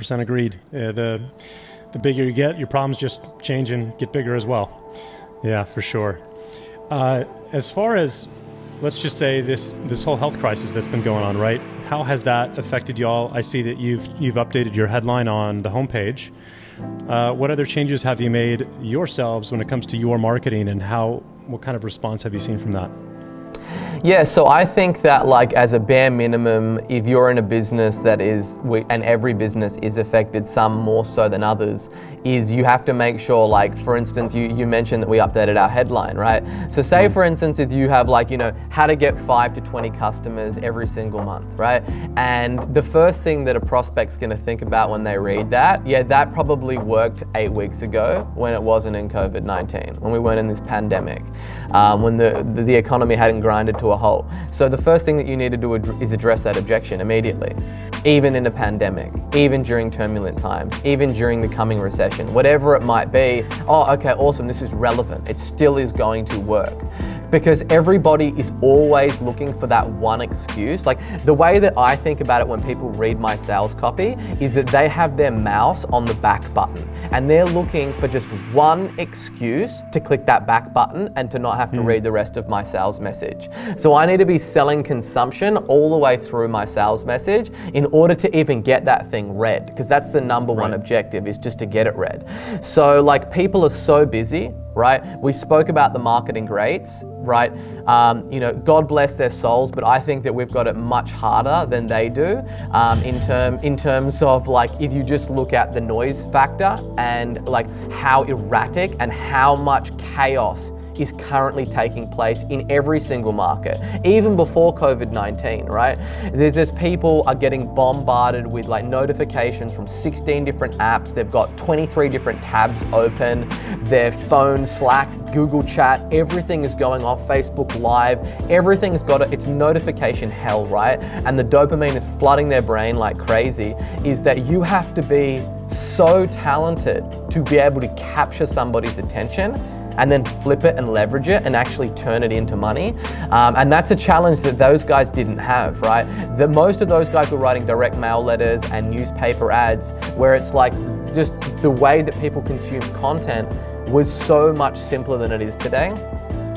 100% agreed. The bigger you get, your problems just change and get bigger as well. Yeah, for sure. As far as, let's just say this whole health crisis that's been going on, right? How has that affected y'all? I see that you've updated your headline on the homepage. What other changes have you made yourselves when it comes to your marketing, and what kind of response have you seen from that? Yeah, so I think that like as a bare minimum, if you're in a business that is, and every business is affected, some more so than others, is you have to make sure, like for instance, you mentioned that we updated our headline, right? So say for instance, if you have like, how to get 5 to 20 customers every single month, right? And the first thing that a prospect's gonna think about when they read that, yeah, that probably worked 8 weeks ago when it wasn't in COVID-19, when we weren't in this pandemic, when the economy hadn't grinded to a halt. So the first thing that you need to do is address that objection immediately, even in a pandemic, even during turbulent times, even during the coming recession, whatever it might be. Oh, okay, awesome, this is relevant. It still is going to work. Because everybody is always looking for that one excuse. Like the way that I think about it when people read my sales copy is that they have their mouse on the back button and they're looking for just one excuse to click that back button and to not have to read the rest of my sales message. So I need to be selling consumption all the way through my sales message in order to even get that thing read, because that's the number one objective, is just to get it read. So like people are so busy, right? We spoke about the marketing greats, right? God bless their souls, but I think that we've got it much harder than they do in terms of like, if you just look at the noise factor and like how erratic and how much chaos is currently taking place in every single market, even before COVID-19, right? There's just people are getting bombarded with like notifications from 16 different apps. They've got 23 different tabs open, their phone, Slack, Google Chat, everything is going off, Facebook Live, everything's got it's notification hell, right? And the dopamine is flooding their brain like crazy, is that you have to be so talented to be able to capture somebody's attention and then flip it and leverage it and actually turn it into money. And that's a challenge that those guys didn't have, right? Most of those guys were writing direct mail letters and newspaper ads, where it's like just the way that people consume content was so much simpler than it is today.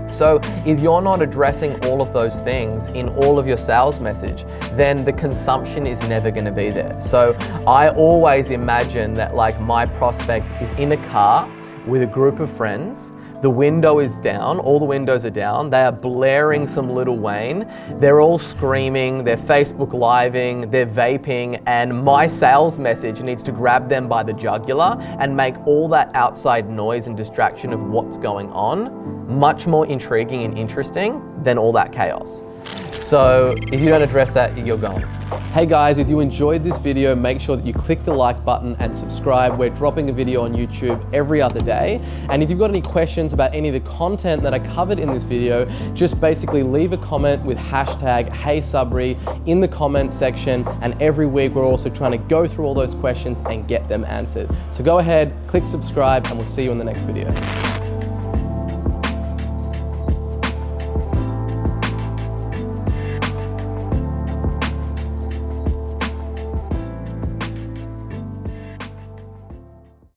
So if you're not addressing all of those things in all of your sales message, then the consumption is never going to be there. So I always imagine that like my prospect is in a car with a group of friends. The window is down, all the windows are down. They are blaring some Lil Wayne. They're all screaming, they're Facebook Living, they're vaping, and my sales message needs to grab them by the jugular and make all that outside noise and distraction of what's going on much more intriguing and interesting than all that chaos. So if you don't address that, you're gone. Hey guys, if you enjoyed this video, make sure that you click the like button and subscribe. We're dropping a video on YouTube every other day. And if you've got any questions about any of the content that I covered in this video, just basically leave a comment with hashtag heysabri in the comment section. And every week we're also trying to go through all those questions and get them answered. So go ahead, click subscribe, and we'll see you in the next video.